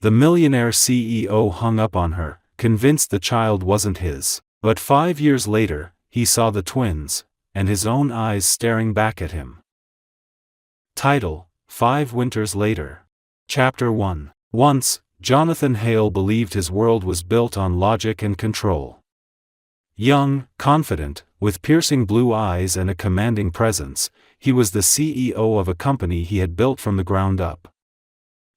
The millionaire CEO hung up on her, convinced the child wasn't his. But 5 years later, he saw the twins, and his own eyes staring back at him. Title: 5 Winters Later. Chapter 1. Once, Jonathan Hale believed his world was built on logic and control. Young, confident, with piercing blue eyes and a commanding presence, he was the CEO of a company he had built from the ground up.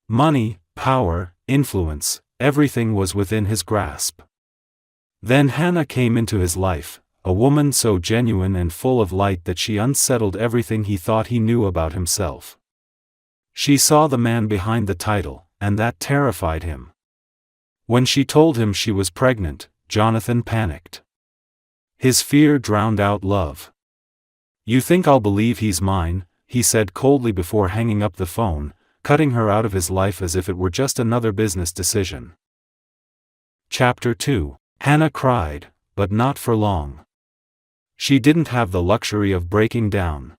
Money, power, influence, everything was within his grasp. Then Hannah came into his life, a woman so genuine and full of light that she unsettled everything he thought he knew about himself. She saw the man behind the title, and that terrified him. When she told him she was pregnant, Jonathan panicked. His fear drowned out love. "You think I'll believe he's mine?" he said coldly before hanging up the phone, cutting her out of his life as if it were just another business decision. Chapter 2. Hannah cried, but not for long. She didn't have the luxury of breaking down.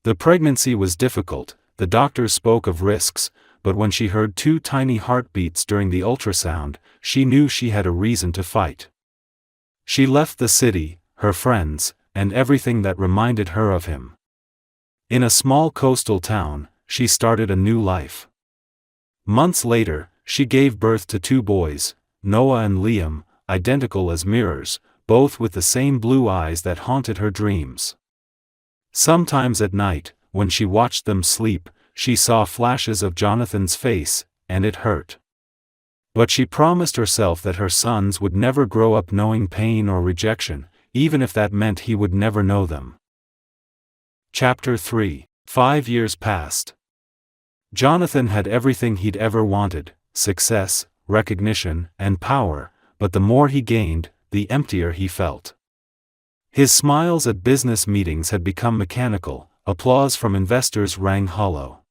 The pregnancy was difficult, the doctors spoke of risks, but when she heard 2 tiny heartbeats during the ultrasound, she knew she had a reason to fight. She left the city, her friends, and everything that reminded her of him. In a small coastal town, she started a new life. Months later, she gave birth to 2 boys, Noah and Liam, identical as mirrors, both with the same blue eyes that haunted her dreams. Sometimes at night, when she watched them sleep, she saw flashes of Jonathan's face, and it hurt. But she promised herself that her sons would never grow up knowing pain or rejection, even if that meant he would never know them. Chapter 3. 5 years passed. Jonathan had everything he'd ever wanted: success, recognition, and power, but the more he gained, the emptier he felt. His smiles at business meetings had become mechanical, applause from investors rang hollow.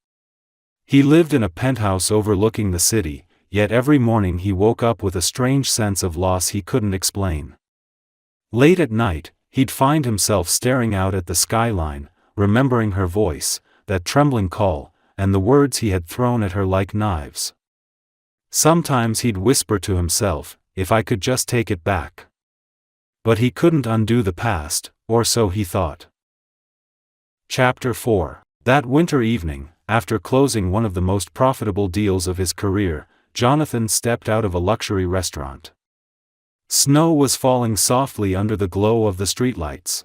He lived in a penthouse overlooking the city, yet every morning he woke up with a strange sense of loss he couldn't explain. Late at night, he'd find himself staring out at the skyline, remembering her voice, that trembling call, and the words he had thrown at her like knives. Sometimes he'd whisper to himself, "If I could just take it back." But he couldn't undo the past, or so he thought. Chapter 4. That winter evening, after closing one of the most profitable deals of his career, Jonathan stepped out of a luxury restaurant. Snow was falling softly under the glow of the streetlights.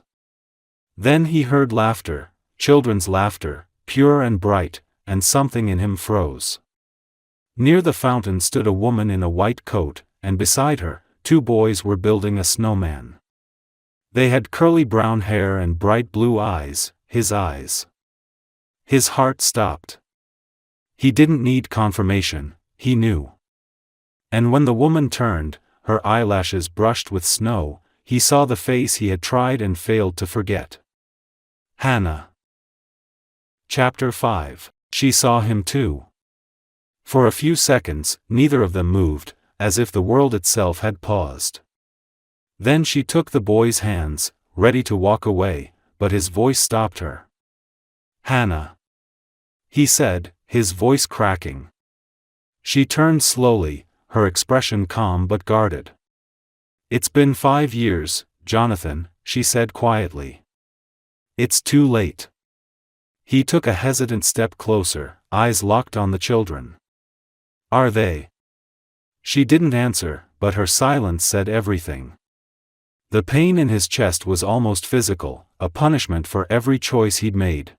Then he heard laughter, children's laughter, pure and bright, and something in him froze. Near the fountain stood a woman in a white coat, and beside her, 2 boys were building a snowman. They had curly brown hair and bright blue eyes, his eyes. His heart stopped. He didn't need confirmation, he knew. And when the woman turned, her eyelashes brushed with snow, he saw the face he had tried and failed to forget. Hannah. Chapter 5. She saw him too. For a few seconds, neither of them moved, as if the world itself had paused. Then she took the boy's hands, ready to walk away, but his voice stopped her. "Hannah," he said, his voice cracking. She turned slowly, her expression calm but guarded. "It's been 5 years, Jonathan," she said quietly. "It's too late." He took a hesitant step closer, eyes locked on the children. "Are they?" She didn't answer, but her silence said everything. The pain in his chest was almost physical, a punishment for every choice he'd made.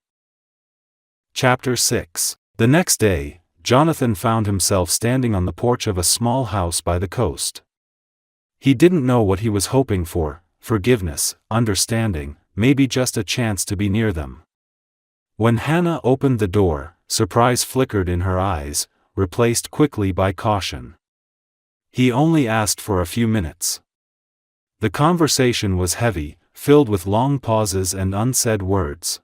Chapter 6. The next day, Jonathan found himself standing on the porch of a small house by the coast. He didn't know what he was hoping for: forgiveness, understanding, maybe just a chance to be near them. When Hannah opened the door, surprise flickered in her eyes, replaced quickly by caution. He only asked for a few minutes. The conversation was heavy, filled with long pauses and unsaid words.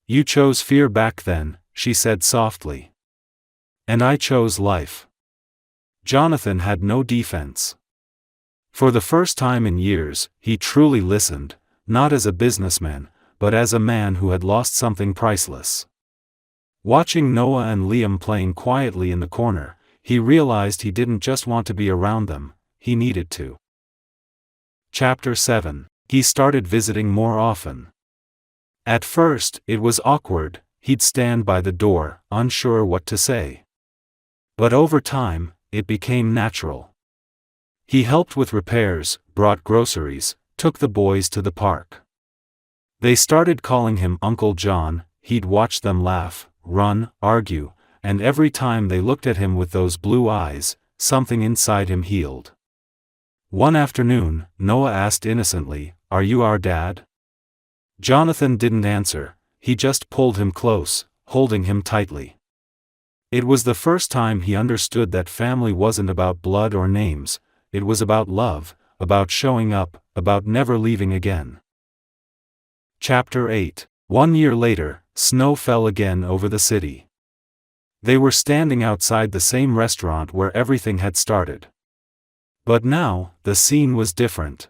"You chose fear back then," she said softly. "And I chose life." Jonathan had no defense. For the first time in years, he truly listened, not as a businessman, but as a man who had lost something priceless. Watching Noah and Liam playing quietly in the corner, he realized he didn't just want to be around them, he needed to. Chapter 7. He started visiting more often. At first, it was awkward. He'd stand by the door, unsure what to say. But over time, it became natural. He helped with repairs, brought groceries, took the boys to the park. They started calling him Uncle John. He'd watch them laugh, run, argue, and every time they looked at him with those blue eyes, something inside him healed. One afternoon, Noah asked innocently, "Are you our dad?" Jonathan didn't answer, he just pulled him close, holding him tightly. It was the first time he understood that family wasn't about blood or names, it was about love, about showing up, about never leaving again. Chapter 8. 1 year later, snow fell again over the city. They were standing outside the same restaurant where everything had started. But now, the scene was different.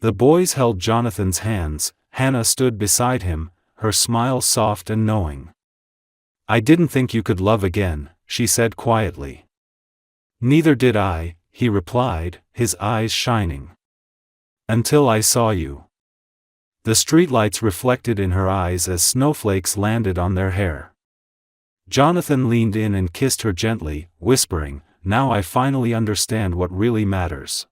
The boys held Jonathan's hands, Hannah stood beside him, her smile soft and knowing. "I didn't think you could love again," she said quietly. "Neither did I," he replied, his eyes shining. "Until I saw you." The streetlights reflected in her eyes as snowflakes landed on their hair. Jonathan leaned in and kissed her gently, whispering, "Now I finally understand what really matters."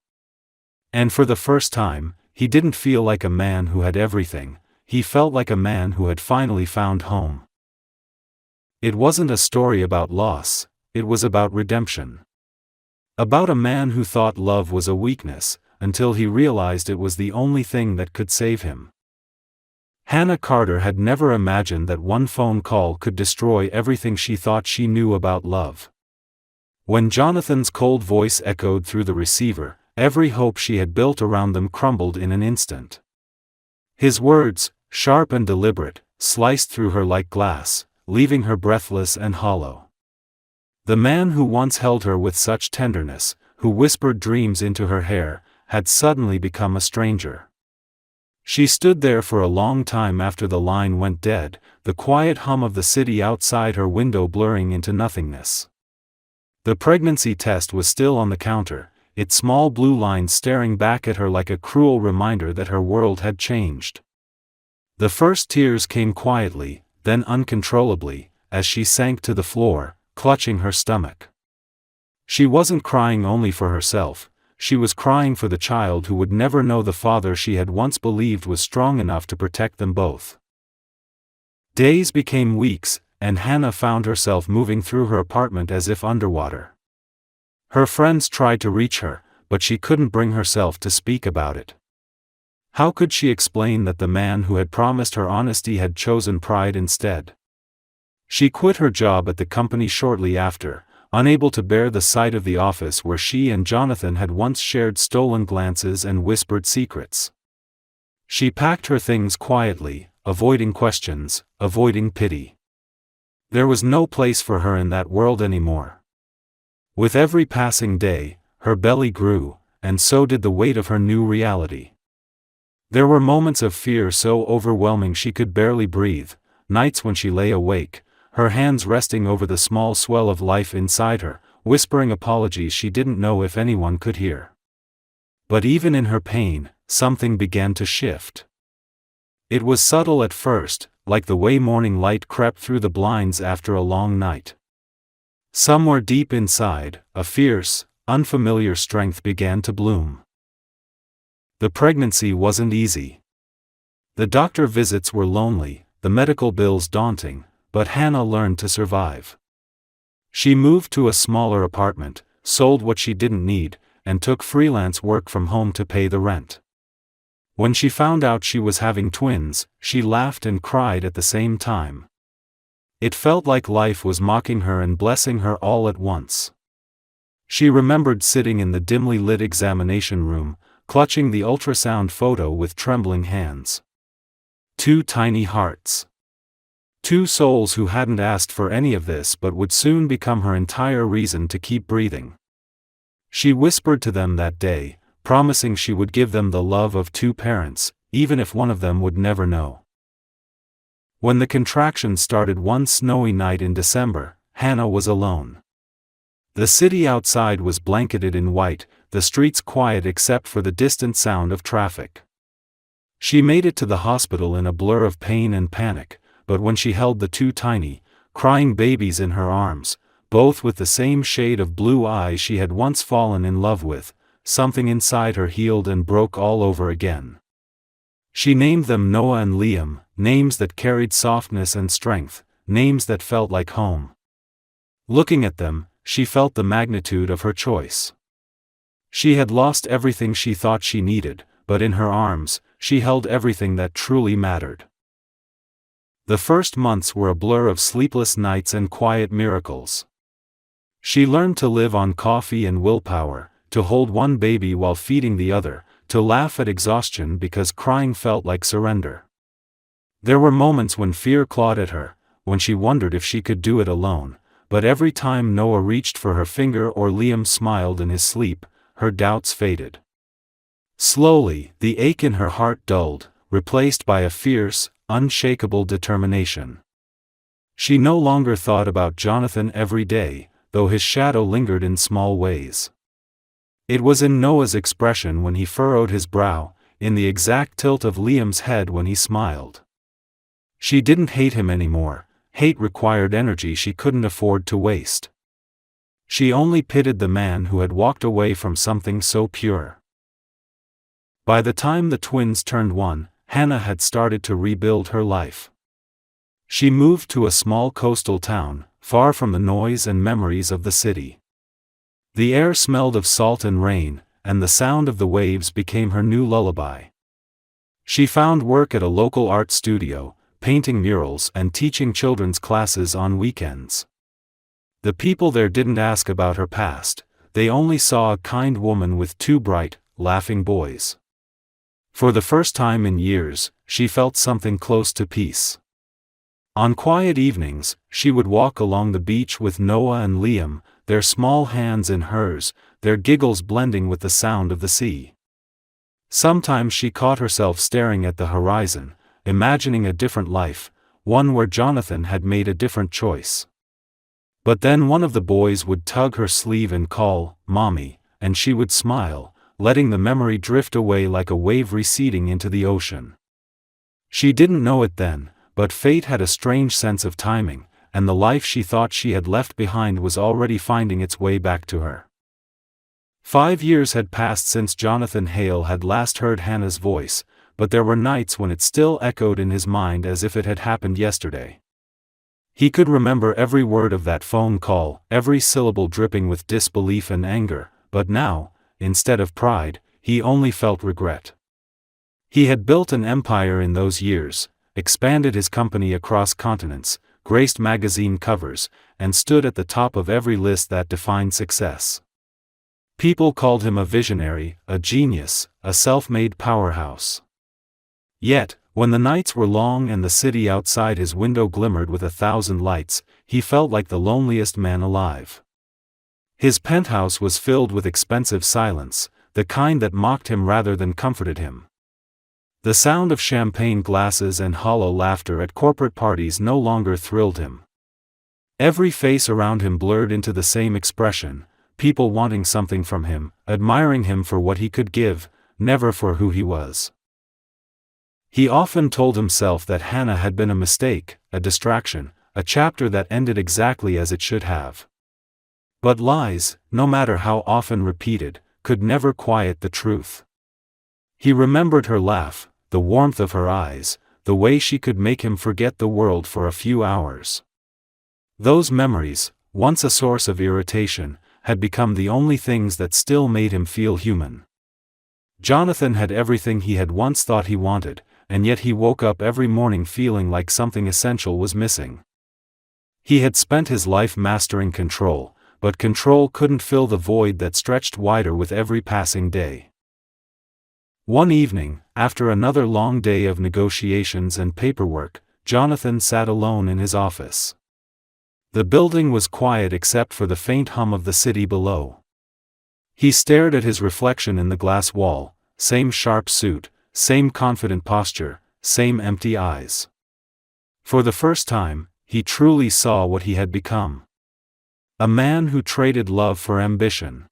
And for the first time, he didn't feel like a man who had everything, he felt like a man who had finally found home. It wasn't a story about loss, it was about redemption. About a man who thought love was a weakness, until he realized it was the only thing that could save him. Hannah Carter had never imagined that one phone call could destroy everything she thought she knew about love. When Jonathan's cold voice echoed through the receiver, every hope she had built around them crumbled in an instant. His words, sharp and deliberate, sliced through her like glass, leaving her breathless and hollow. The man who once held her with such tenderness, who whispered dreams into her hair, had suddenly become a stranger. She stood there for a long time after the line went dead, the quiet hum of the city outside her window blurring into nothingness. The pregnancy test was still on the counter, its small blue line staring back at her like a cruel reminder that her world had changed. The first tears came quietly, then uncontrollably, as she sank to the floor, clutching her stomach. She wasn't crying only for herself, she was crying for the child who would never know the father she had once believed was strong enough to protect them both. Days became weeks, and Hannah found herself moving through her apartment as if underwater. Her friends tried to reach her, but she couldn't bring herself to speak about it. How could she explain that the man who had promised her honesty had chosen pride instead? She quit her job at the company shortly after, unable to bear the sight of the office where she and Jonathan had once shared stolen glances and whispered secrets. She packed her things quietly, avoiding questions, avoiding pity. There was no place for her in that world anymore. With every passing day, her belly grew, and so did the weight of her new reality. There were moments of fear so overwhelming she could barely breathe, nights when she lay awake, her hands resting over the small swell of life inside her, whispering apologies she didn't know if anyone could hear. But even in her pain, something began to shift. It was subtle at first, like the way morning light crept through the blinds after a long night. Somewhere deep inside, a fierce, unfamiliar strength began to bloom. The pregnancy wasn't easy. The doctor visits were lonely, the medical bills daunting, but Hannah learned to survive. She moved to a smaller apartment, sold what she didn't need, and took freelance work from home to pay the rent. When she found out she was having twins, she laughed and cried at the same time. It felt like life was mocking her and blessing her all at once. She remembered sitting in the dimly lit examination room, clutching the ultrasound photo with trembling hands. Two tiny hearts. Two souls who hadn't asked for any of this but would soon become her entire reason to keep breathing. She whispered to them that day, promising she would give them the love of two parents, even if one of them would never know. When the contractions started one snowy night in December, Hannah was alone. The city outside was blanketed in white, the streets quiet except for the distant sound of traffic. She made it to the hospital in a blur of pain and panic, but when she held the two tiny, crying babies in her arms, both with the same shade of blue eyes she had once fallen in love with, something inside her healed and broke all over again. She named them Noah and Liam, names that carried softness and strength, names that felt like home. Looking at them, she felt the magnitude of her choice. She had lost everything she thought she needed, but in her arms, she held everything that truly mattered. The first months were a blur of sleepless nights and quiet miracles. She learned to live on coffee and willpower, to hold one baby while feeding the other, to laugh at exhaustion because crying felt like surrender. There were moments when fear clawed at her, when she wondered if she could do it alone, but every time Noah reached for her finger or Liam smiled in his sleep, her doubts faded. Slowly, the ache in her heart dulled, replaced by a fierce, unshakable determination. She no longer thought about Jonathan every day, though his shadow lingered in small ways. It was in Noah's expression when he furrowed his brow, in the exact tilt of Liam's head when he smiled. She didn't hate him anymore. Hate required energy she couldn't afford to waste. She only pitied the man who had walked away from something so pure. By the time the twins turned 1, Hannah had started to rebuild her life. She moved to a small coastal town, far from the noise and memories of the city. The air smelled of salt and rain, and the sound of the waves became her new lullaby. She found work at a local art studio, painting murals and teaching children's classes on weekends. The people there didn't ask about her past, they only saw a kind woman with 2 bright, laughing boys. For the first time in years, she felt something close to peace. On quiet evenings, she would walk along the beach with Noah and Liam, their small hands in hers, their giggles blending with the sound of the sea. Sometimes she caught herself staring at the horizon, imagining a different life, one where Jonathan had made a different choice. But then one of the boys would tug her sleeve and call, "Mommy," and she would smile, letting the memory drift away like a wave receding into the ocean. She didn't know it then, but fate had a strange sense of timing, and the life she thought she had left behind was already finding its way back to her. 5 years had passed since Jonathan Hale had last heard Hannah's voice, but there were nights when it still echoed in his mind as if it had happened yesterday. He could remember every word of that phone call, every syllable dripping with disbelief and anger, but now, instead of pride, he only felt regret. He had built an empire in those years, expanded his company across continents, graced magazine covers, and stood at the top of every list that defined success. People called him a visionary, a genius, a self-made powerhouse. Yet, when the nights were long and the city outside his window glimmered with 1,000 lights, he felt like the loneliest man alive. His penthouse was filled with expensive silence, the kind that mocked him rather than comforted him. The sound of champagne glasses and hollow laughter at corporate parties no longer thrilled him. Every face around him blurred into the same expression, people wanting something from him, admiring him for what he could give, never for who he was. He often told himself that Hannah had been a mistake, a distraction, a chapter that ended exactly as it should have. But lies, no matter how often repeated, could never quiet the truth. He remembered her laugh, the warmth of her eyes, the way she could make him forget the world for a few hours. Those memories, once a source of irritation, had become the only things that still made him feel human. Jonathan had everything he had once thought he wanted, and yet he woke up every morning feeling like something essential was missing. He had spent his life mastering control, but control couldn't fill the void that stretched wider with every passing day. One evening, after another long day of negotiations and paperwork, Jonathan sat alone in his office. The building was quiet except for the faint hum of the city below. He stared at his reflection in the glass wall, same sharp suit, same confident posture, same empty eyes. For the first time, he truly saw what he had become. A man who traded love for ambition.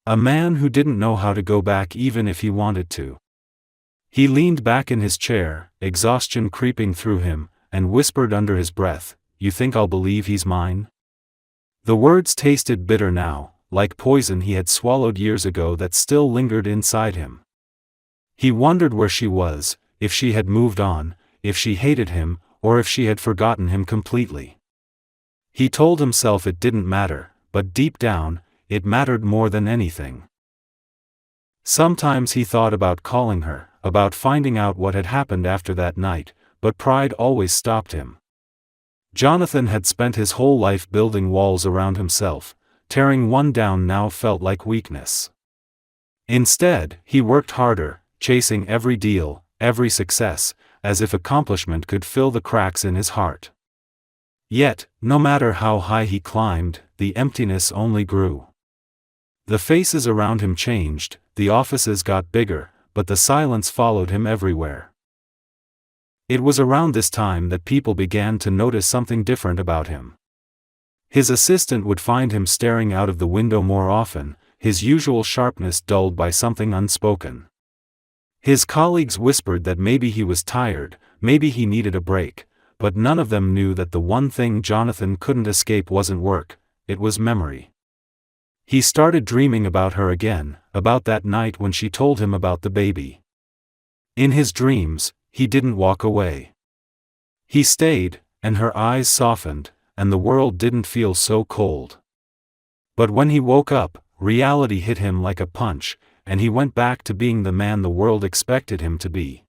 A man who didn't know how to go back even if he wanted to. He leaned back in his chair, exhaustion creeping through him, and whispered under his breath, "You think I'll believe he's mine?" The words tasted bitter now, like poison he had swallowed years ago that still lingered inside him. He wondered where she was, if she had moved on, if she hated him, or if she had forgotten him completely. He told himself it didn't matter, but deep down, it mattered more than anything. Sometimes he thought about calling her, about finding out what had happened after that night, but pride always stopped him. Jonathan had spent his whole life building walls around himself. Tearing one down now felt like weakness. Instead, he worked harder, chasing every deal, every success, as if accomplishment could fill the cracks in his heart. Yet, no matter how high he climbed, the emptiness only grew. The faces around him changed, the offices got bigger, but the silence followed him everywhere. It was around this time that people began to notice something different about him. His assistant would find him staring out of the window more often, his usual sharpness dulled by something unspoken. His colleagues whispered that maybe he was tired, maybe he needed a break, but none of them knew that the one thing Jonathan couldn't escape wasn't work, it was memory. He started dreaming about her again, about that night when she told him about the baby. In his dreams, he didn't walk away. He stayed, and her eyes softened, and the world didn't feel so cold. But when he woke up, reality hit him like a punch, and he went back to being the man the world expected him to be.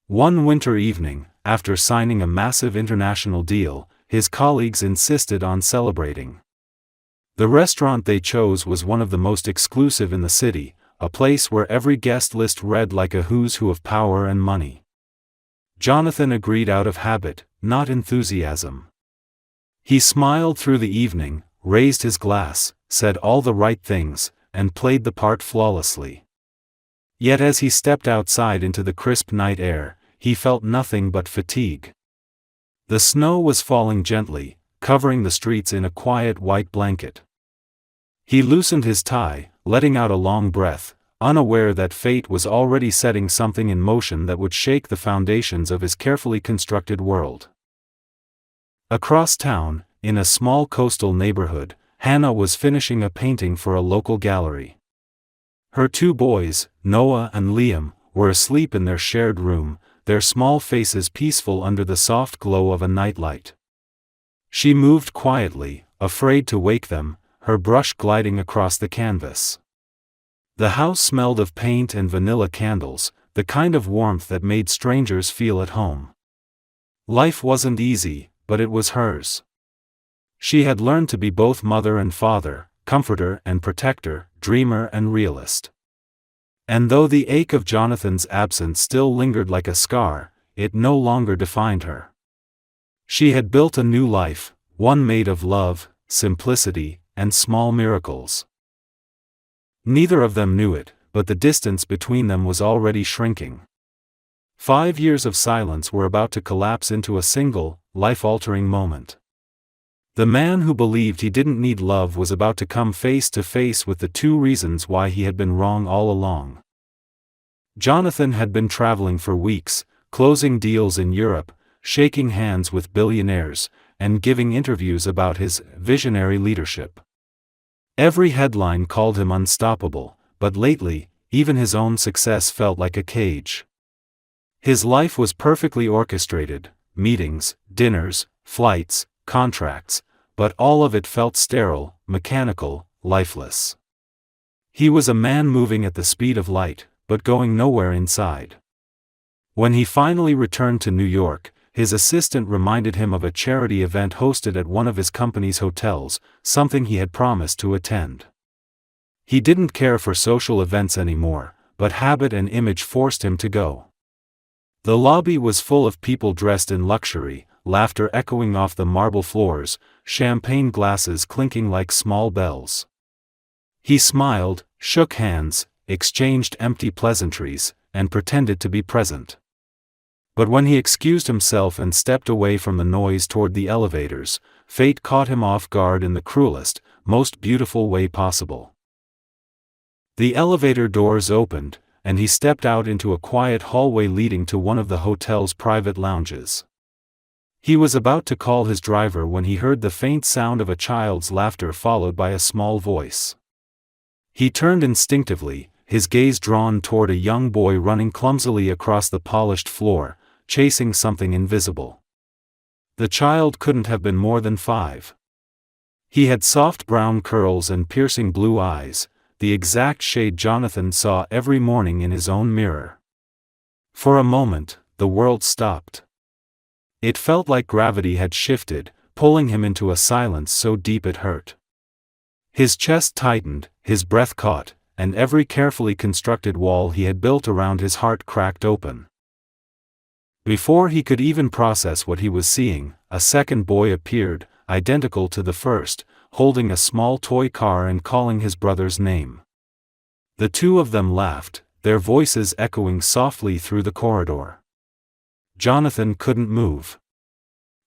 One winter evening, after signing a massive international deal, his colleagues insisted on celebrating. The restaurant they chose was one of the most exclusive in the city, a place where every guest list read like a who's who of power and money. Jonathan agreed out of habit, not enthusiasm. He smiled through the evening, raised his glass, said all the right things, and played the part flawlessly. Yet as he stepped outside into the crisp night air, he felt nothing but fatigue. The snow was falling gently, covering the streets in a quiet white blanket. He loosened his tie, letting out a long breath, unaware that fate was already setting something in motion that would shake the foundations of his carefully constructed world. Across town, in a small coastal neighborhood, Hannah was finishing a painting for a local gallery. Her two boys, Noah and Liam, were asleep in their shared room, their small faces peaceful under the soft glow of a nightlight. She moved quietly, afraid to wake them, her brush gliding across the canvas. The house smelled of paint and vanilla candles, the kind of warmth that made strangers feel at home. Life wasn't easy, but it was hers. She had learned to be both mother and father, comforter and protector, dreamer and realist. And though the ache of Jonathan's absence still lingered like a scar, it no longer defined her. She had built a new life, one made of love, simplicity, and small miracles. Neither of them knew it, but the distance between them was already shrinking. 5 years of silence were about to collapse into a single, life-altering moment. The man who believed he didn't need love was about to come face to face with the two reasons why he had been wrong all along. Jonathan had been traveling for weeks, closing deals in Europe, shaking hands with billionaires, and giving interviews about his visionary leadership. Every headline called him unstoppable, but lately, even his own success felt like a cage. His life was perfectly orchestrated, meetings, dinners, flights, contracts, but all of it felt sterile, mechanical, lifeless. He was a man moving at the speed of light, but going nowhere inside. When he finally returned to New York, his assistant reminded him of a charity event hosted at one of his company's hotels, something he had promised to attend. He didn't care for social events anymore, but habit and image forced him to go. The lobby was full of people dressed in luxury, laughter echoing off the marble floors, champagne glasses clinking like small bells. He smiled, shook hands, exchanged empty pleasantries, and pretended to be present. But when he excused himself and stepped away from the noise toward the elevators, fate caught him off guard in the cruelest, most beautiful way possible. The elevator doors opened, and he stepped out into a quiet hallway leading to one of the hotel's private lounges. He was about to call his driver when he heard the faint sound of a child's laughter followed by a small voice. He turned instinctively, his gaze drawn toward a young boy running clumsily across the polished floor, chasing something invisible. The child couldn't have been more than 5. He had soft brown curls and piercing blue eyes, the exact shade Jonathan saw every morning in his own mirror. For a moment, the world stopped. It felt like gravity had shifted, pulling him into a silence so deep it hurt. His chest tightened, his breath caught, and every carefully constructed wall he had built around his heart cracked open. Before he could even process what he was seeing, a second boy appeared, identical to the first, holding a small toy car and calling his brother's name. The two of them laughed, their voices echoing softly through the corridor. Jonathan couldn't move.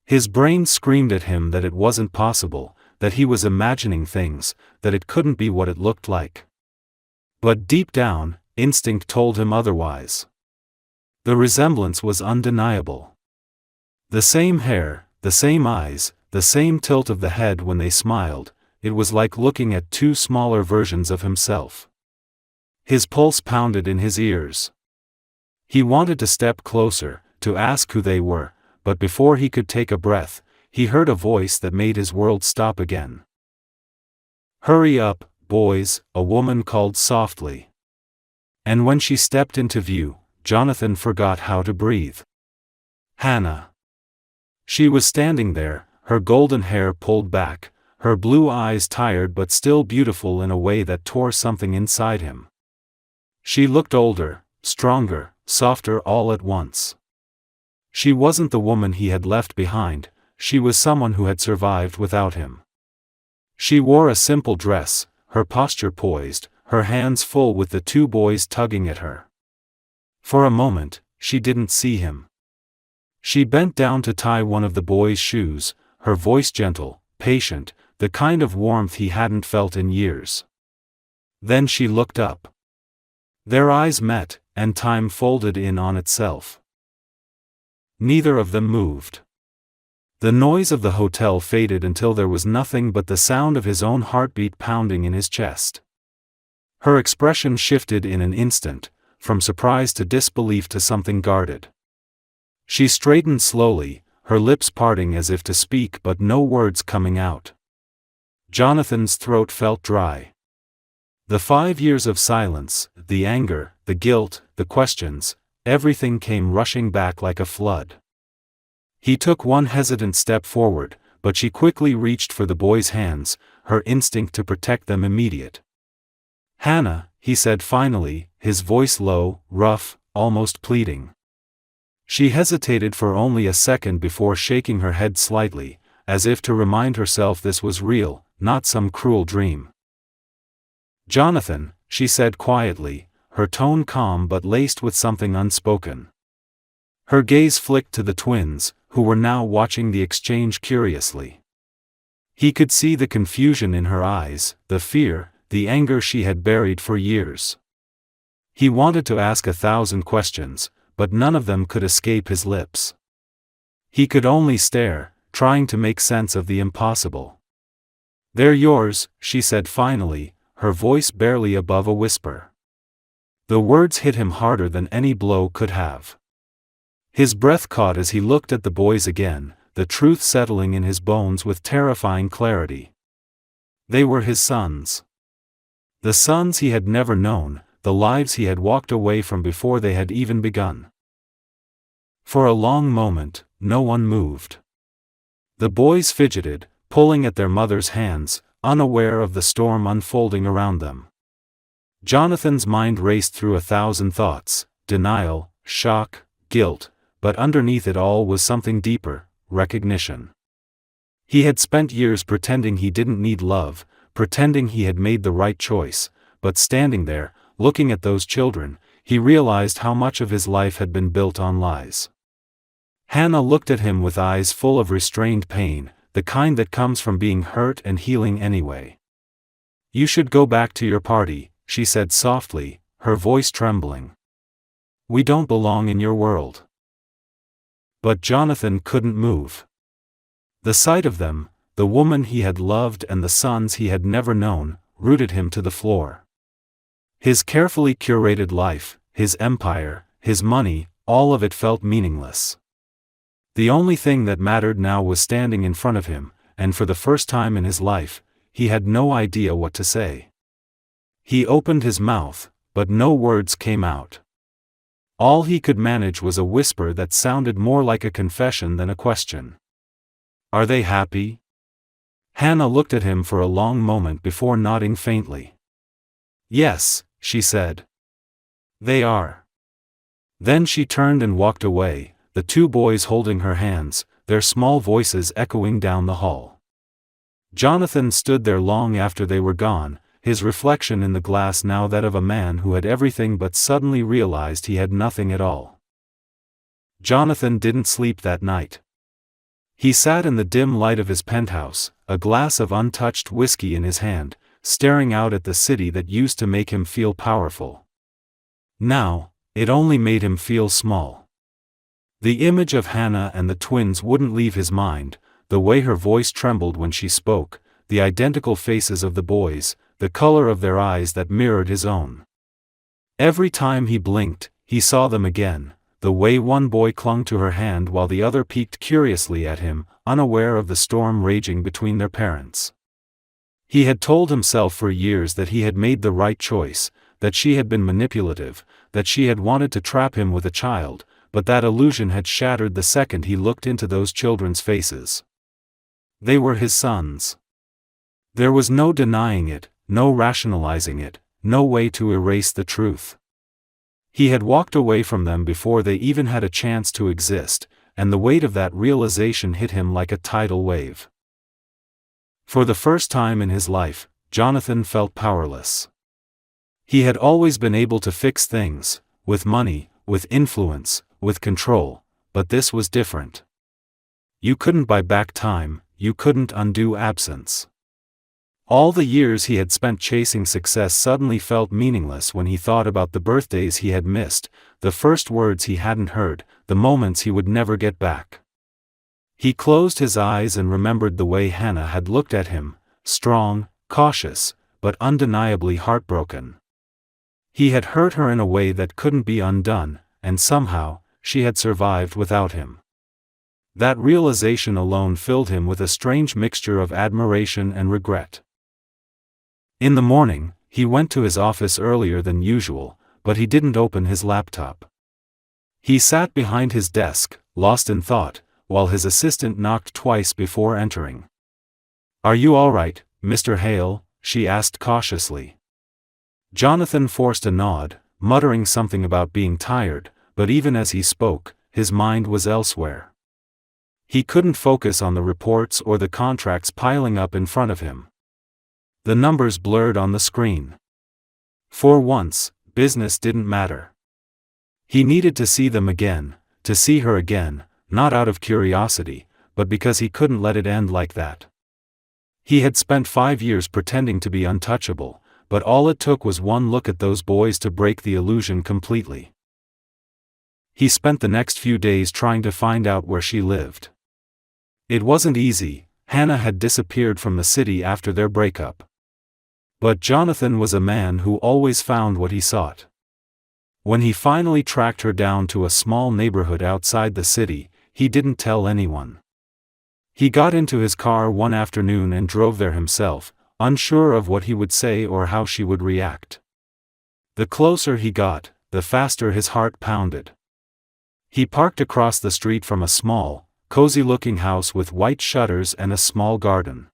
His brain screamed at him that it wasn't possible, that he was imagining things, that it couldn't be what it looked like. But deep down, instinct told him otherwise. The resemblance was undeniable. The same hair, the same eyes, the same tilt of the head when they smiled, it was like looking at 2 smaller versions of himself. His pulse pounded in his ears. He wanted to step closer, to ask who they were, but before he could take a breath, he heard a voice that made his world stop again. "Hurry up, boys," a woman called softly. And when she stepped into view, Jonathan forgot how to breathe. Hannah. She was standing there, her golden hair pulled back, her blue eyes tired but still beautiful in a way that tore something inside him. She looked older, stronger, softer all at once. She wasn't the woman he had left behind, she was someone who had survived without him. She wore a simple dress, her posture poised, her hands full with the 2 boys tugging at her. For a moment, she didn't see him. She bent down to tie one of the boys' shoes, her voice gentle, patient, the kind of warmth he hadn't felt in years. Then she looked up. Their eyes met, and time folded in on itself. Neither of them moved. The noise of the hotel faded until there was nothing but the sound of his own heartbeat pounding in his chest. Her expression shifted in an instant, from surprise to disbelief to something guarded. She straightened slowly, her lips parting as if to speak but no words coming out. Jonathan's throat felt dry. The 5 years of silence, the anger, the guilt, the questions, everything came rushing back like a flood. He took one hesitant step forward, but she quickly reached for the boy's hands, her instinct to protect them immediate. "Hannah," he said finally, his voice low, rough, almost pleading. She hesitated for only a second before shaking her head slightly, as if to remind herself this was real, not some cruel dream. "Jonathan," she said quietly, her tone calm but laced with something unspoken. Her gaze flicked to the twins, who were now watching the exchange curiously. He could see the confusion in her eyes, the fear, the anger she had buried for years. He wanted to ask 1,000 questions, but none of them could escape his lips. He could only stare, trying to make sense of the impossible. "They're yours," she said finally, her voice barely above a whisper. The words hit him harder than any blow could have. His breath caught as he looked at the boys again, the truth settling in his bones with terrifying clarity. They were his sons. The sons he had never known, the lives he had walked away from before they had even begun. For a long moment, no one moved. The boys fidgeted, pulling at their mother's hands, unaware of the storm unfolding around them. Jonathan's mind raced through 1,000 thoughts, denial, shock, guilt, but underneath it all was something deeper, recognition. He had spent years pretending he didn't need love, pretending he had made the right choice, but standing there, looking at those children, he realized how much of his life had been built on lies. Hannah looked at him with eyes full of restrained pain, the kind that comes from being hurt and healing anyway. "You should go back to your party," she said softly, her voice trembling. "We don't belong in your world." But Jonathan couldn't move. The sight of them, the woman he had loved and the sons he had never known, rooted him to the floor. His carefully curated life, his empire, his money, all of it felt meaningless. The only thing that mattered now was standing in front of him, and for the first time in his life, he had no idea what to say. He opened his mouth, but no words came out. All he could manage was a whisper that sounded more like a confession than a question. "Are they happy?" Hannah looked at him for a long moment before nodding faintly. "Yes," she said. "They are." Then she turned and walked away, the two boys holding her hands, their small voices echoing down the hall. Jonathan stood there long after they were gone, his reflection in the glass now that of a man who had everything but suddenly realized he had nothing at all. Jonathan didn't sleep that night. He sat in the dim light of his penthouse, a glass of untouched whiskey in his hand, staring out at the city that used to make him feel powerful. Now, it only made him feel small. The image of Hannah and the twins wouldn't leave his mind, the way her voice trembled when she spoke, the identical faces of the boys, the color of their eyes that mirrored his own. Every time he blinked, he saw them again, the way one boy clung to her hand while the other peeked curiously at him, unaware of the storm raging between their parents. He had told himself for years that he had made the right choice, that she had been manipulative, that she had wanted to trap him with a child, but that illusion had shattered the second he looked into those children's faces. They were his sons. There was no denying it, no rationalizing it, no way to erase the truth. He had walked away from them before they even had a chance to exist, and the weight of that realization hit him like a tidal wave. For the first time in his life, Jonathan felt powerless. He had always been able to fix things, with money, with influence, with control, but this was different. You couldn't buy back time, you couldn't undo absence. All the years he had spent chasing success suddenly felt meaningless when he thought about the birthdays he had missed, the first words he hadn't heard, the moments he would never get back. He closed his eyes and remembered the way Hannah had looked at him, strong, cautious, but undeniably heartbroken. He had hurt her in a way that couldn't be undone, and somehow, she had survived without him. That realization alone filled him with a strange mixture of admiration and regret. In the morning, he went to his office earlier than usual, but he didn't open his laptop. He sat behind his desk, lost in thought, while his assistant knocked twice before entering. "Are you all right, Mr. Hale?" she asked cautiously. Jonathan forced a nod, muttering something about being tired, but even as he spoke, his mind was elsewhere. He couldn't focus on the reports or the contracts piling up in front of him. The numbers blurred on the screen. For once, business didn't matter. He needed to see them again, to see her again, not out of curiosity, but because he couldn't let it end like that. He had spent 5 years pretending to be untouchable, but all it took was one look at those boys to break the illusion completely. He spent the next few days trying to find out where she lived. It wasn't easy. Hannah had disappeared from the city after their breakup. But Jonathan was a man who always found what he sought. When he finally tracked her down to a small neighborhood outside the city, he didn't tell anyone. He got into his car one afternoon and drove there himself, unsure of what he would say or how she would react. The closer he got, the faster his heart pounded. He parked across the street from a small, cozy-looking house with white shutters and a small garden.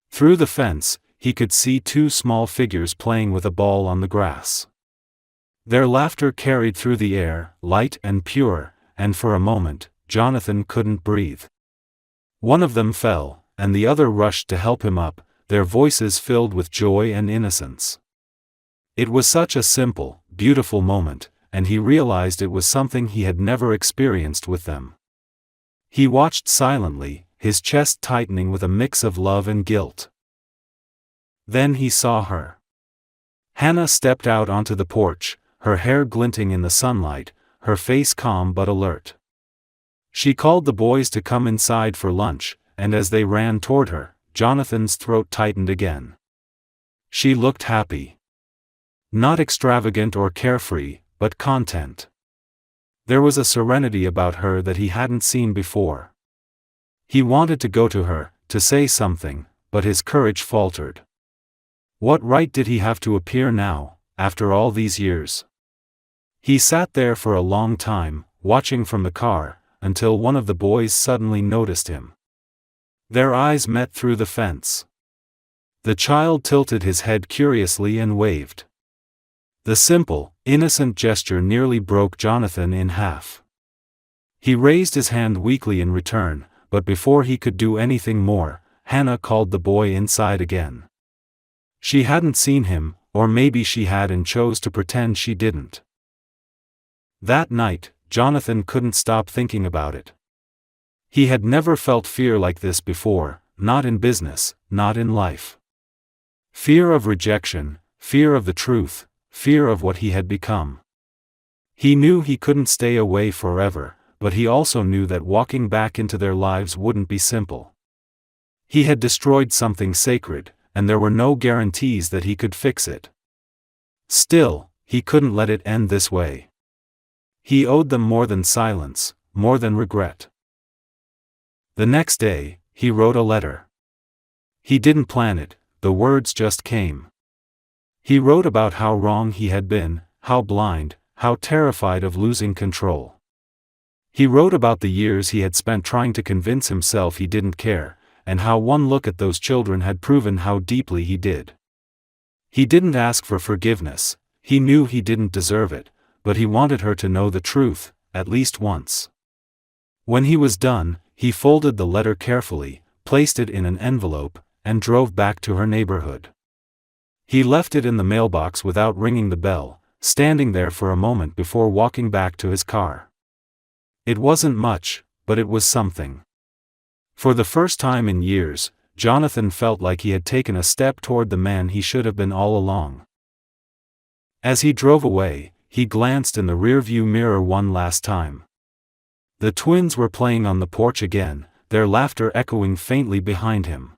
Through the fence, he could see 2 small figures playing with a ball on the grass. Their laughter carried through the air, light and pure, and for a moment, Jonathan couldn't breathe. One of them fell, and the other rushed to help him up, their voices filled with joy and innocence. It was such a simple, beautiful moment, and he realized it was something he had never experienced with them. He watched silently, his chest tightening with a mix of love and guilt. Then he saw her. Hannah stepped out onto the porch, her hair glinting in the sunlight, her face calm but alert. She called the boys to come inside for lunch, and as they ran toward her, Jonathan's throat tightened again. She looked happy. Not extravagant or carefree, but content. There was a serenity about her that he hadn't seen before. He wanted to go to her, to say something, but his courage faltered. What right did he have to appear now, after all these years? He sat there for a long time, watching from the car, until one of the boys suddenly noticed him. Their eyes met through the fence. The child tilted his head curiously and waved. The simple, innocent gesture nearly broke Jonathan in half. He raised his hand weakly in return, but before he could do anything more, Hannah called the boy inside again. She hadn't seen him, or maybe she had and chose to pretend she didn't. That night, Jonathan couldn't stop thinking about it. He had never felt fear like this before, not in business, not in life. Fear of rejection, fear of the truth, fear of what he had become. He knew he couldn't stay away forever, but he also knew that walking back into their lives wouldn't be simple. He had destroyed something sacred, and there were no guarantees that he could fix it. Still, he couldn't let it end this way. He owed them more than silence, more than regret. The next day, he wrote a letter. He didn't plan it, the words just came. He wrote about how wrong he had been, how blind, how terrified of losing control. He wrote about the years he had spent trying to convince himself he didn't care, and how one look at those children had proven how deeply he did. He didn't ask for forgiveness, he knew he didn't deserve it, but he wanted her to know the truth, at least once. When he was done, he folded the letter carefully, placed it in an envelope, and drove back to her neighborhood. He left it in the mailbox without ringing the bell, standing there for a moment before walking back to his car. It wasn't much, but it was something. For the first time in years, Jonathan felt like he had taken a step toward the man he should have been all along. As he drove away, he glanced in the rearview mirror one last time. The twins were playing on the porch again, their laughter echoing faintly behind him.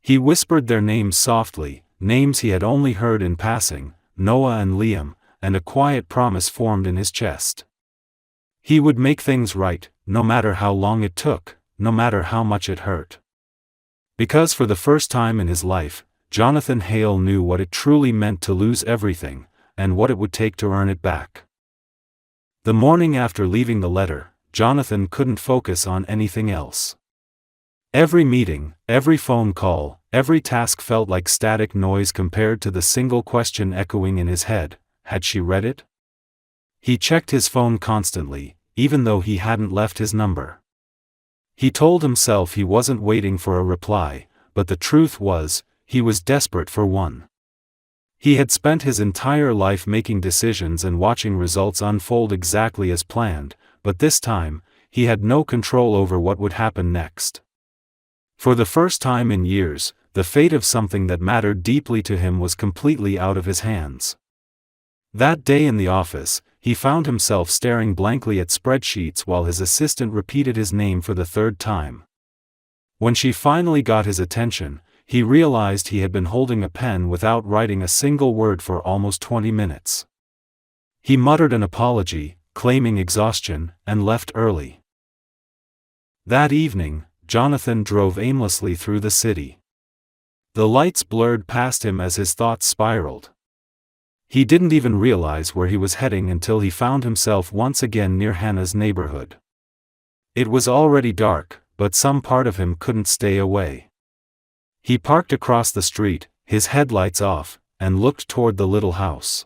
He whispered their names softly, names he had only heard in passing, Noah and Liam, and a quiet promise formed in his chest. He would make things right, no matter how long it took, no matter how much it hurt. Because for the first time in his life, Jonathan Hale knew what it truly meant to lose everything, and what it would take to earn it back. The morning after leaving the letter, Jonathan couldn't focus on anything else. Every meeting, every phone call, every task felt like static noise compared to the single question echoing in his head: had she read it? He checked his phone constantly, even though he hadn't left his number. He told himself he wasn't waiting for a reply, but the truth was, he was desperate for one. He had spent his entire life making decisions and watching results unfold exactly as planned, but this time, he had no control over what would happen next. For the first time in years, the fate of something that mattered deeply to him was completely out of his hands. That day in the office, he found himself staring blankly at spreadsheets while his assistant repeated his name for the third time. When she finally got his attention, he realized he had been holding a pen without writing a single word for almost 20 minutes. He muttered an apology, claiming exhaustion, and left early. That evening, Jonathan drove aimlessly through the city. The lights blurred past him as his thoughts spiraled. He didn't even realize where he was heading until he found himself once again near Hannah's neighborhood. It was already dark, but some part of him couldn't stay away. He parked across the street, his headlights off, and looked toward the little house.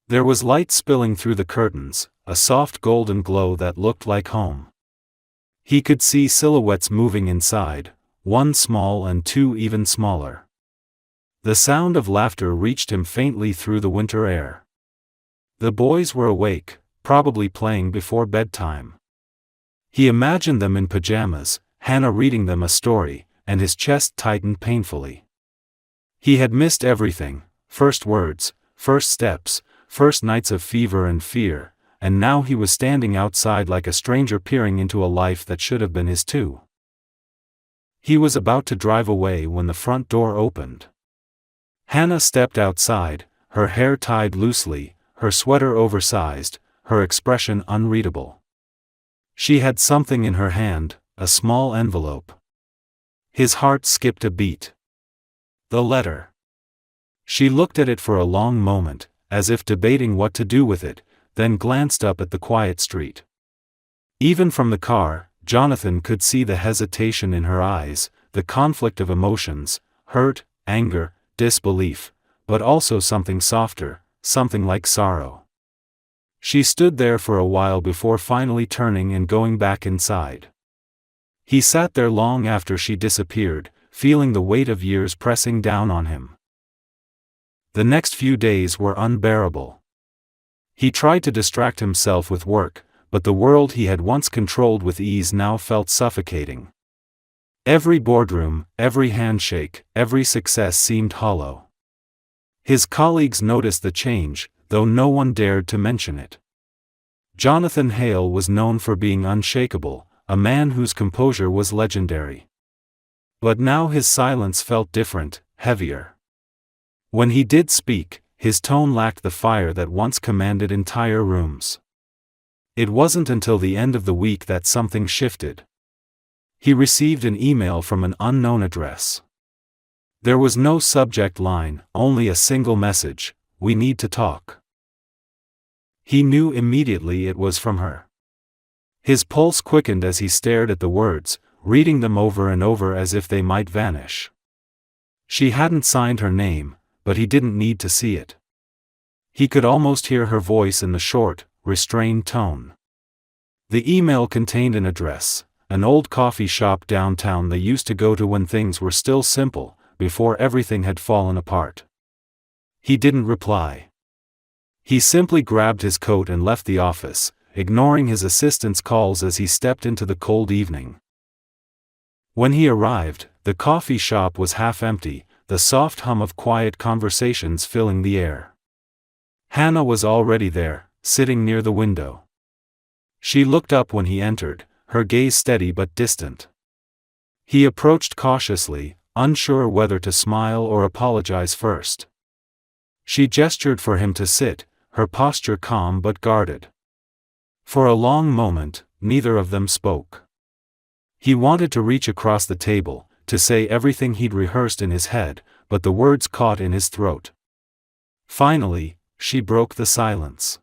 There was light spilling through the curtains, a soft golden glow that looked like home. He could see silhouettes moving inside, one small and two even smaller. The sound of laughter reached him faintly through the winter air. The boys were awake, probably playing before bedtime. He imagined them in pajamas, Hannah reading them a story, and his chest tightened painfully. He had missed everything: first words, first steps, first nights of fever and fear, and now he was standing outside like a stranger peering into a life that should have been his too. He was about to drive away when the front door opened. Hannah stepped outside, her hair tied loosely, her sweater oversized, her expression unreadable. She had something in her hand, a small envelope. His heart skipped a beat. The letter. She looked at it for a long moment, as if debating what to do with it, then glanced up at the quiet street. Even from the car, Jonathan could see the hesitation in her eyes, the conflict of emotions, hurt, anger, disbelief, but also something softer, something like sorrow. She stood there for a while before finally turning and going back inside. He sat there long after she disappeared, feeling the weight of years pressing down on him. The next few days were unbearable. He tried to distract himself with work, but the world he had once controlled with ease now felt suffocating. Every boardroom, every handshake, every success seemed hollow. His colleagues noticed the change, though no one dared to mention it. Jonathan Hale was known for being unshakable, a man whose composure was legendary. But now his silence felt different, heavier. When he did speak, his tone lacked the fire that once commanded entire rooms. It wasn't until the end of the week that something shifted. He received an email from an unknown address. There was no subject line, only a single message: "We need to talk." He knew immediately it was from her. His pulse quickened as he stared at the words, reading them over and over as if they might vanish. She hadn't signed her name, but he didn't need to see it. He could almost hear her voice in the short, restrained tone. The email contained an address, an old coffee shop downtown they used to go to when things were still simple, before everything had fallen apart. He didn't reply. He simply grabbed his coat and left the office, ignoring his assistant's calls as he stepped into the cold evening. When he arrived, the coffee shop was half empty, the soft hum of quiet conversations filling the air. Hannah was already there, sitting near the window. She looked up when he entered, her gaze steady but distant. He approached cautiously, unsure whether to smile or apologize first. She gestured for him to sit, her posture calm but guarded. For a long moment, neither of them spoke. He wanted to reach across the table, to say everything he'd rehearsed in his head, but the words caught in his throat. Finally, she broke the silence.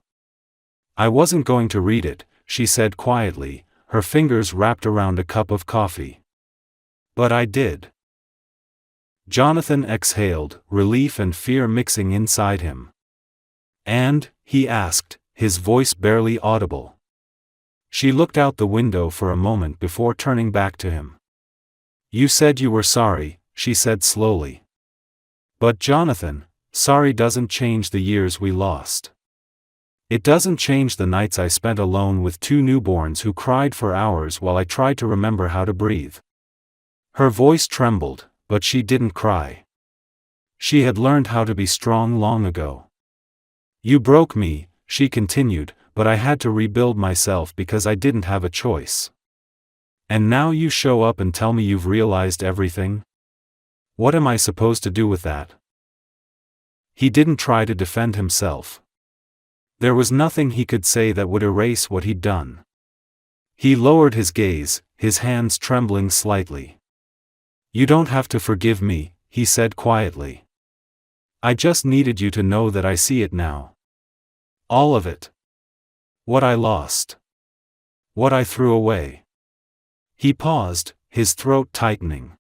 "I wasn't going to read it," she said quietly, her fingers wrapped around a cup of coffee. "But I did." Jonathan exhaled, relief and fear mixing inside him. "And?" he asked, his voice barely audible. She looked out the window for a moment before turning back to him. "You said you were sorry," she said slowly. "But Jonathan, sorry doesn't change the years we lost. It doesn't change the nights I spent alone with two newborns who cried for hours while I tried to remember how to breathe." Her voice trembled, but she didn't cry. She had learned how to be strong long ago. "You broke me," she continued, "but I had to rebuild myself because I didn't have a choice. And now you show up and tell me you've realized everything? What am I supposed to do with that?" He didn't try to defend himself. There was nothing he could say that would erase what he'd done. He lowered his gaze, his hands trembling slightly. "You don't have to forgive me," he said quietly. "I just needed you to know that I see it now. All of it. What I lost. What I threw away." He paused, his throat tightening.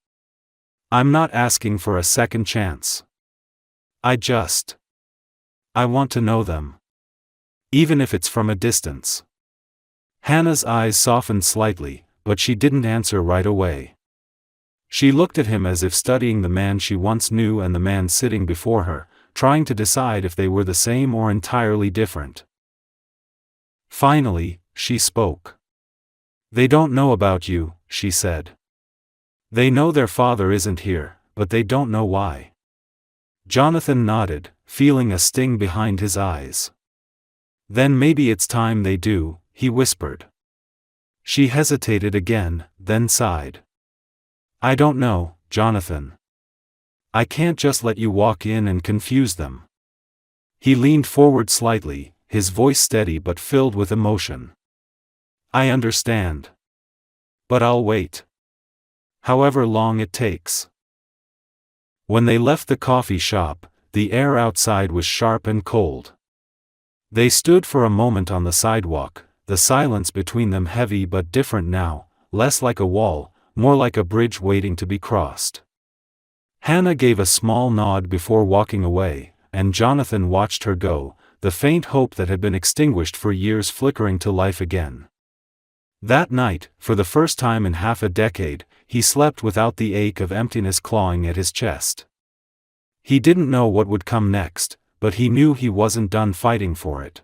"I'm not asking for a second chance. I want to know them. Even if it's from a distance." Hannah's eyes softened slightly, but she didn't answer right away. She looked at him as if studying the man she once knew and the man sitting before her, trying to decide if they were the same or entirely different. Finally, she spoke. "They don't know about you," she said. They know their father isn't here, but they don't know why. Jonathan nodded, feeling a sting behind his eyes. Then maybe it's time they do, he whispered. She hesitated again, then sighed. I don't know, Jonathan. I can't just let you walk in and confuse them. He leaned forward slightly, his voice steady but filled with emotion. I understand. But I'll wait. However long it takes. When they left the coffee shop, the air outside was sharp and cold. They stood for a moment on the sidewalk, the silence between them heavy but different now, less like a wall, more like a bridge waiting to be crossed. Hannah gave a small nod before walking away, and Jonathan watched her go, the faint hope that had been extinguished for years flickering to life again. That night, for the first time in half a decade, he slept without the ache of emptiness clawing at his chest. He didn't know what would come next, but he knew he wasn't done fighting for it.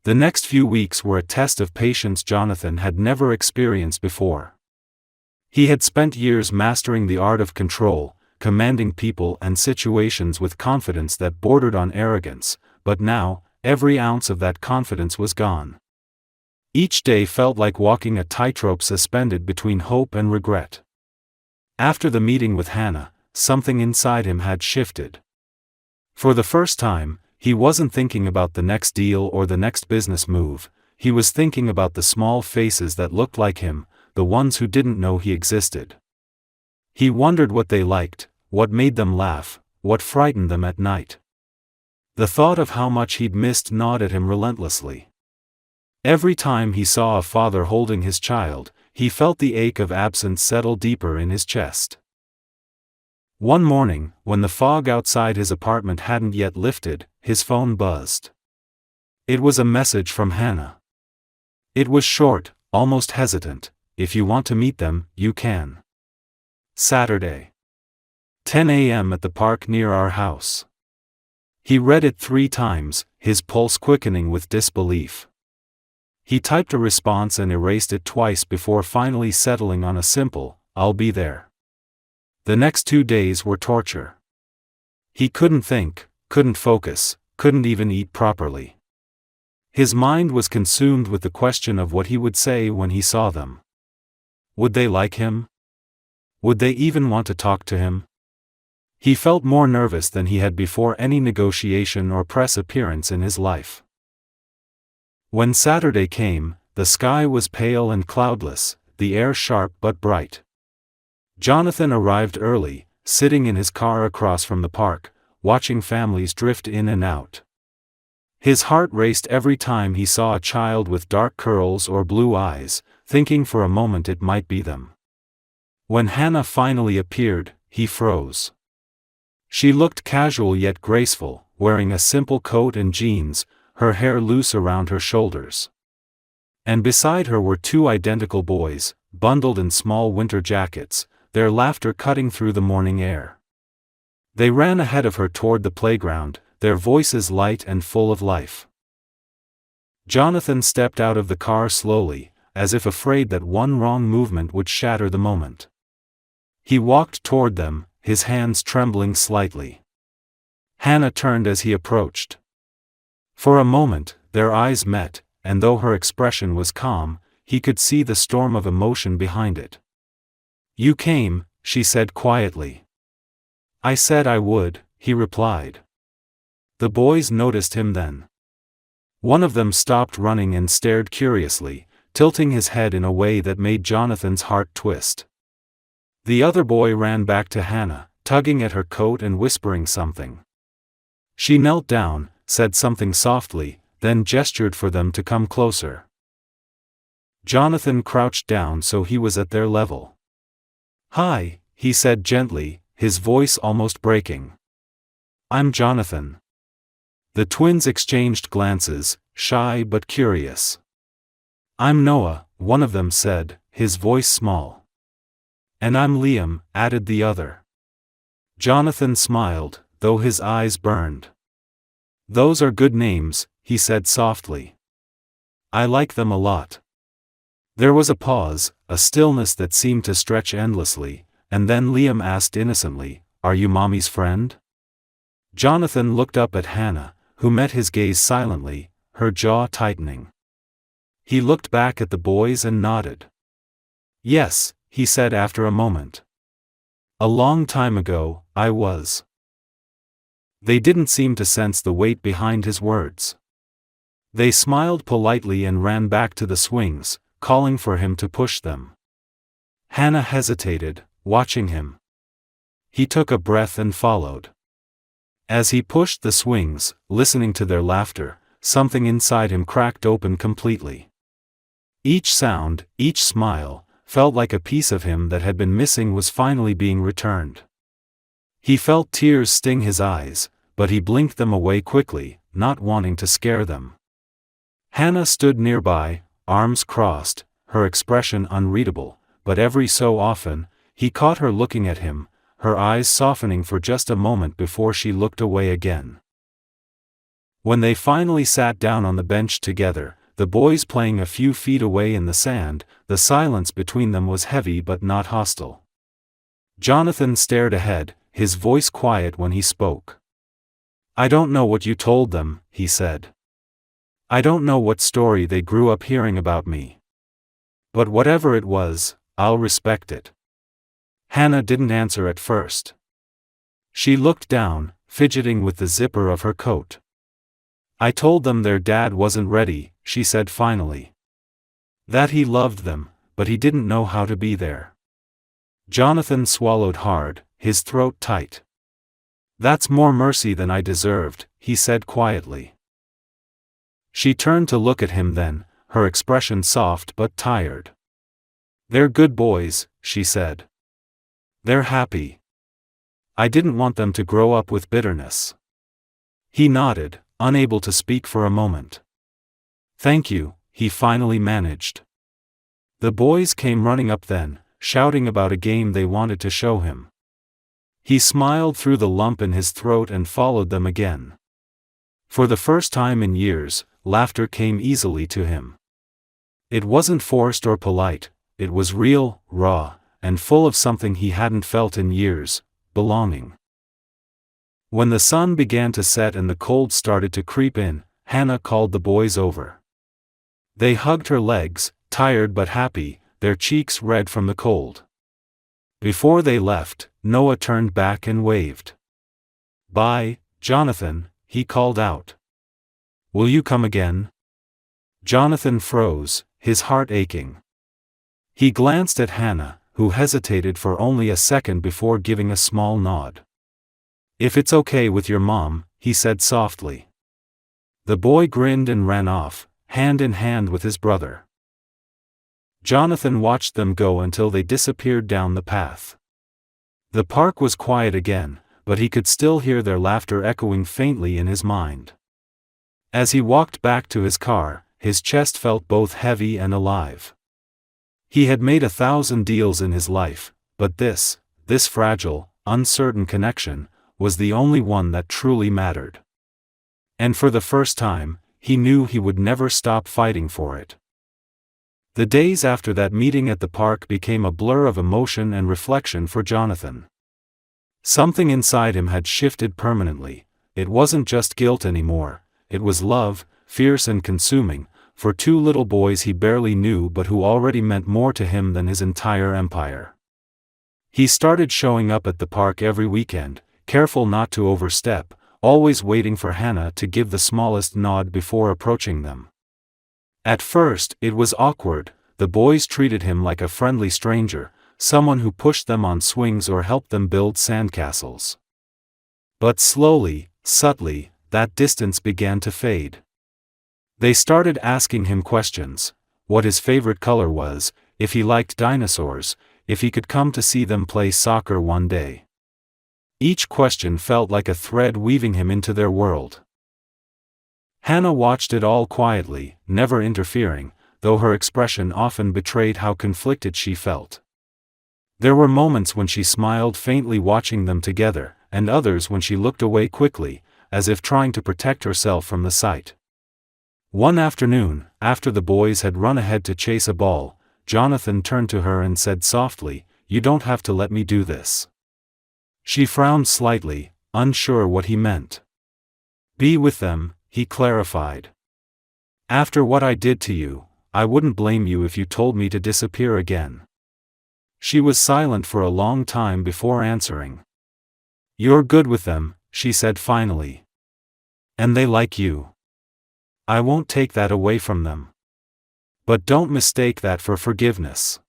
The next few weeks were a test of patience Jonathan had never experienced before. He had spent years mastering the art of control, commanding people and situations with confidence that bordered on arrogance, but now, every ounce of that confidence was gone. Each day felt like walking a tightrope suspended between hope and regret. After the meeting with Hannah, something inside him had shifted. For the first time, he wasn't thinking about the next deal or the next business move, he was thinking about the small faces that looked like him, the ones who didn't know he existed. He wondered what they liked, what made them laugh, what frightened them at night. The thought of how much he'd missed gnawed at him relentlessly. Every time he saw a father holding his child, he felt the ache of absence settle deeper in his chest. One morning, when the fog outside his apartment hadn't yet lifted, his phone buzzed. It was a message from Hannah. It was short, almost hesitant. If you want to meet them, you can. Saturday. 10 a.m. at the park near our house. He read it 3 times, his pulse quickening with disbelief. He typed a response and erased it twice before finally settling on a simple, I'll be there. The next 2 days were torture. He couldn't think, couldn't focus, couldn't even eat properly. His mind was consumed with the question of what he would say when he saw them. Would they like him? Would they even want to talk to him? He felt more nervous than he had before any negotiation or press appearance in his life. When Saturday came, the sky was pale and cloudless, the air sharp but bright. Jonathan arrived early, sitting in his car across from the park, watching families drift in and out. His heart raced every time he saw a child with dark curls or blue eyes, thinking for a moment it might be them. When Hannah finally appeared, he froze. She looked casual yet graceful, wearing a simple coat and jeans, her hair loose around her shoulders. And beside her were 2 identical boys, bundled in small winter jackets, their laughter cutting through the morning air. They ran ahead of her toward the playground, their voices light and full of life. Jonathan stepped out of the car slowly, as if afraid that one wrong movement would shatter the moment. He walked toward them, his hands trembling slightly. Hannah turned as he approached. For a moment, their eyes met, and though her expression was calm, he could see the storm of emotion behind it. You came, she said quietly. I said I would, he replied. The boys noticed him then. One of them stopped running and stared curiously, tilting his head in a way that made Jonathan's heart twist. The other boy ran back to Hannah, tugging at her coat and whispering something. She knelt down, said something softly, then gestured for them to come closer. Jonathan crouched down so he was at their level. Hi, he said gently, his voice almost breaking. I'm Jonathan. The twins exchanged glances, shy but curious. I'm Noah, one of them said, his voice small. And I'm Liam, added the other. Jonathan smiled, though his eyes burned. Those are good names, he said softly. I like them a lot. There was a pause, a stillness that seemed to stretch endlessly, and then Liam asked innocently, "Are you Mommy's friend?" Jonathan looked up at Hannah, who met his gaze silently, her jaw tightening. He looked back at the boys and nodded. "Yes," he said after a moment. "A long time ago, I was." They didn't seem to sense the weight behind his words. They smiled politely and ran back to the swings, calling for him to push them. Hannah hesitated, watching him. He took a breath and followed. As he pushed the swings, listening to their laughter, something inside him cracked open completely. Each sound, each smile, felt like a piece of him that had been missing was finally being returned. He felt tears sting his eyes, but he blinked them away quickly, not wanting to scare them. Hannah stood nearby, arms crossed, her expression unreadable, but every so often, he caught her looking at him, her eyes softening for just a moment before she looked away again. When they finally sat down on the bench together, the boys playing a few feet away in the sand, the silence between them was heavy but not hostile. Jonathan stared ahead, his voice quiet when he spoke. "I don't know what you told them," he said. "I don't know what story they grew up hearing about me. But whatever it was, I'll respect it." Hannah didn't answer at first. She looked down, fidgeting with the zipper of her coat. "I told them their dad wasn't ready," she said finally. "That he loved them, but he didn't know how to be there." Jonathan swallowed hard, his throat tight. "That's more mercy than I deserved," he said quietly. She turned to look at him then, her expression soft but tired. "They're good boys," she said. "They're happy. I didn't want them to grow up with bitterness." He nodded, unable to speak for a moment. "Thank you," he finally managed. The boys came running up then, shouting about a game they wanted to show him. He smiled through the lump in his throat and followed them again. For the first time in years, laughter came easily to him. It wasn't forced or polite, it was real, raw, and full of something he hadn't felt in years: belonging. When the sun began to set and the cold started to creep in, Hannah called the boys over. They hugged her legs, tired but happy, their cheeks red from the cold. Before they left, Noah turned back and waved. "Bye, Jonathan," he called out. "Will you come again?" Jonathan froze, his heart aching. He glanced at Hannah, who hesitated for only a second before giving a small nod. "If it's okay with your mom," he said softly. The boy grinned and ran off, hand in hand with his brother. Jonathan watched them go until they disappeared down the path. The park was quiet again, but he could still hear their laughter echoing faintly in his mind. As he walked back to his car, his chest felt both heavy and alive. He had made 1,000 deals in his life, but this fragile, uncertain connection, was the only one that truly mattered. And for the first time, he knew he would never stop fighting for it. The days after that meeting at the park became a blur of emotion and reflection for Jonathan. Something inside him had shifted permanently. It wasn't just guilt anymore, it was love, fierce and consuming, for two little boys he barely knew but who already meant more to him than his entire empire. He started showing up at the park every weekend, careful not to overstep, always waiting for Hannah to give the smallest nod before approaching them. At first, it was awkward. The boys treated him like a friendly stranger, someone who pushed them on swings or helped them build sandcastles. But slowly, subtly, that distance began to fade. They started asking him questions: what his favorite color was, if he liked dinosaurs, if he could come to see them play soccer one day. Each question felt like a thread weaving him into their world. Hannah watched it all quietly, never interfering, though her expression often betrayed how conflicted she felt. There were moments when she smiled faintly watching them together, and others when she looked away quickly, as if trying to protect herself from the sight. One afternoon, after the boys had run ahead to chase a ball, Jonathan turned to her and said softly, "You don't have to let me do this." She frowned slightly, unsure what he meant. "Be with them," he clarified. "After what I did to you, I wouldn't blame you if you told me to disappear again." She was silent for a long time before answering. "You're good with them," she said finally. "And they like you. I won't take that away from them. But don't mistake that for forgiveness."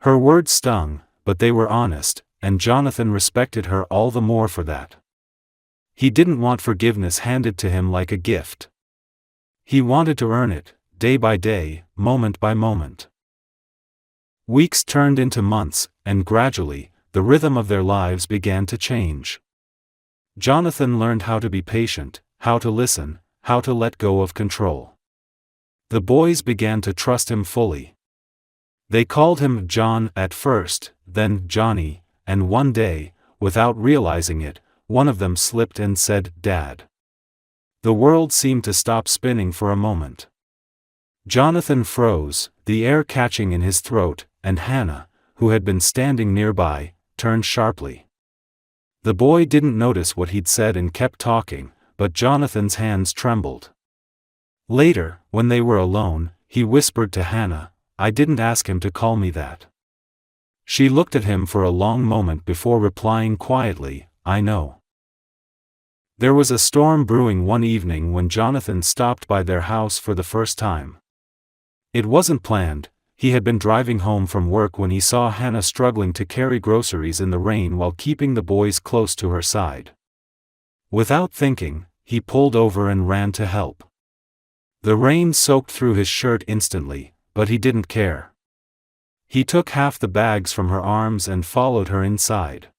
Her words stung, but they were honest, and Jonathan respected her all the more for that. He didn't want forgiveness handed to him like a gift. He wanted to earn it, day by day, moment by moment. Weeks turned into months, and gradually, the rhythm of their lives began to change. Jonathan learned how to be patient, how to listen, how to let go of control. The boys began to trust him fully. They called him John at first, then Johnny, and one day, without realizing it, one of them slipped and said, "Dad." The world seemed to stop spinning for a moment. Jonathan froze, the air catching in his throat, and Hannah, who had been standing nearby, turned sharply. The boy didn't notice what he'd said and kept talking, but Jonathan's hands trembled. Later, when they were alone, he whispered to Hannah, "I didn't ask him to call me that." She looked at him for a long moment before replying quietly, "I know." There was a storm brewing one evening when Jonathan stopped by their house for the first time. It wasn't planned. He had been driving home from work when he saw Hannah struggling to carry groceries in the rain while keeping the boys close to her side. Without thinking, he pulled over and ran to help. The rain soaked through his shirt instantly, but he didn't care. He took half the bags from her arms and followed her inside.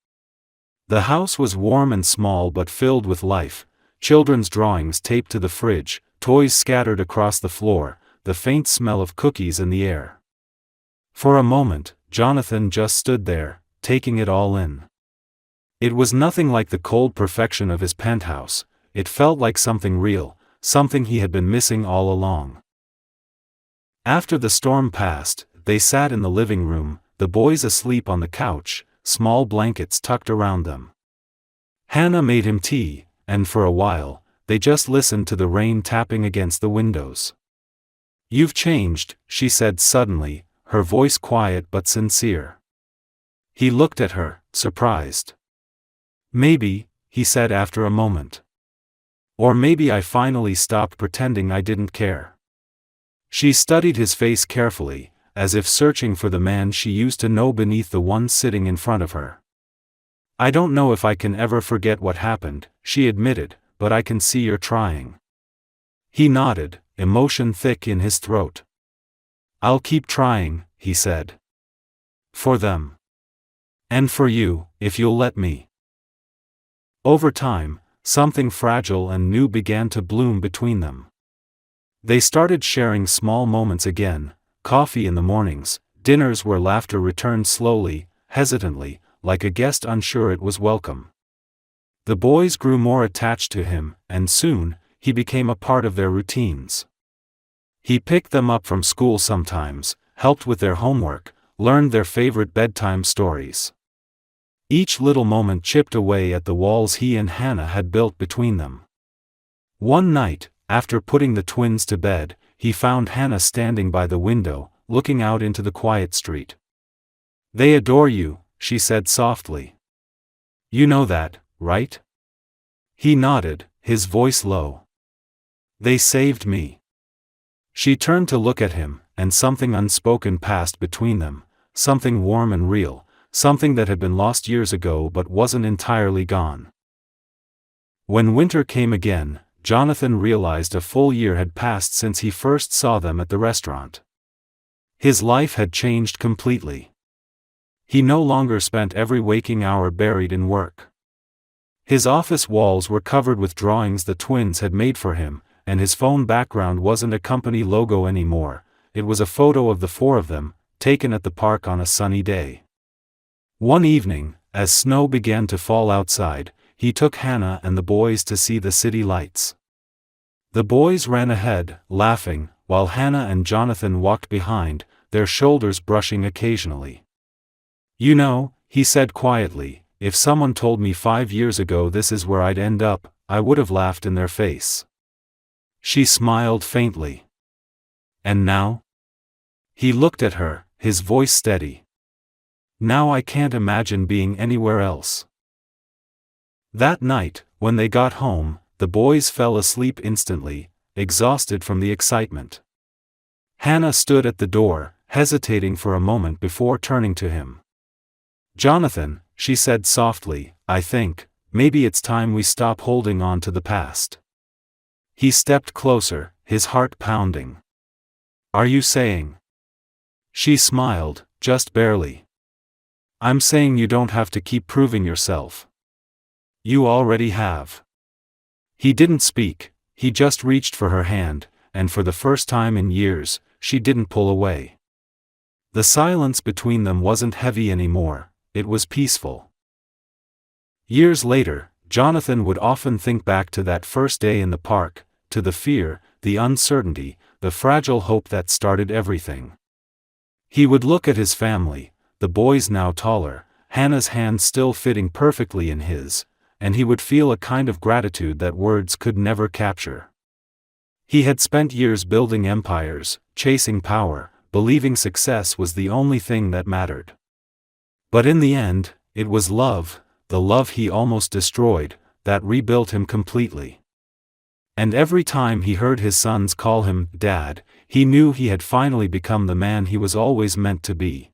The house was warm and small but filled with life, children's drawings taped to the fridge, toys scattered across the floor, the faint smell of cookies in the air. For a moment, Jonathan just stood there, taking it all in. It was nothing like the cold perfection of his penthouse. It felt like something real, something he had been missing all along. After the storm passed, they sat in the living room, the boys asleep on the couch, small blankets tucked around them. Hannah made him tea, and for a while, they just listened to the rain tapping against the windows. "You've changed," she said suddenly, her voice quiet but sincere. He looked at her, surprised. "Maybe," he said after a moment. "Or maybe I finally stopped pretending I didn't care." She studied his face carefully, as if searching for the man she used to know beneath the one sitting in front of her. "I don't know if I can ever forget what happened," she admitted, "but I can see you're trying." He nodded, emotion thick in his throat. "I'll keep trying," he said. "For them. And for you, if you'll let me." Over time, something fragile and new began to bloom between them. They started sharing small moments again, coffee in the mornings, dinners where laughter returned slowly, hesitantly, like a guest unsure it was welcome. The boys grew more attached to him, and soon, he became a part of their routines. He picked them up from school sometimes, helped with their homework, learned their favorite bedtime stories. Each little moment chipped away at the walls he and Hannah had built between them. One night, after putting the twins to bed, he found Hannah standing by the window, looking out into the quiet street. "They adore you," she said softly. "You know that, right?" He nodded, his voice low. "They saved me." She turned to look at him, and something unspoken passed between them, something warm and real, something that had been lost years ago but wasn't entirely gone. When winter came again, Jonathan realized a full year had passed since he first saw them at the restaurant. His life had changed completely. He no longer spent every waking hour buried in work. His office walls were covered with drawings the twins had made for him, and his phone background wasn't a company logo anymore. It was a photo of the four of them, taken at the park on a sunny day. One evening, as snow began to fall outside, he took Hannah and the boys to see the city lights. The boys ran ahead, laughing, while Hannah and Jonathan walked behind, their shoulders brushing occasionally. "You know," he said quietly, "if someone told me 5 years ago this is where I'd end up, I would have laughed in their face." She smiled faintly. "And now?" He looked at her, his voice steady. "Now I can't imagine being anywhere else." That night, when they got home, the boys fell asleep instantly, exhausted from the excitement. Hannah stood at the door, hesitating for a moment before turning to him. "Jonathan," she said softly, "I think, maybe it's time we stop holding on to the past." He stepped closer, his heart pounding. "Are you saying?" She smiled, just barely. "I'm saying you don't have to keep proving yourself. You already have." He didn't speak, he just reached for her hand, and for the first time in years, she didn't pull away. The silence between them wasn't heavy anymore, it was peaceful. Years later, Jonathan would often think back to that first day in the park, to the fear, the uncertainty, the fragile hope that started everything. He would look at his family, the boys now taller, Hannah's hand still fitting perfectly in his, and he would feel a kind of gratitude that words could never capture. He had spent years building empires, chasing power, believing success was the only thing that mattered. But in the end, it was love, the love he almost destroyed, that rebuilt him completely. And every time he heard his sons call him Dad, he knew he had finally become the man he was always meant to be.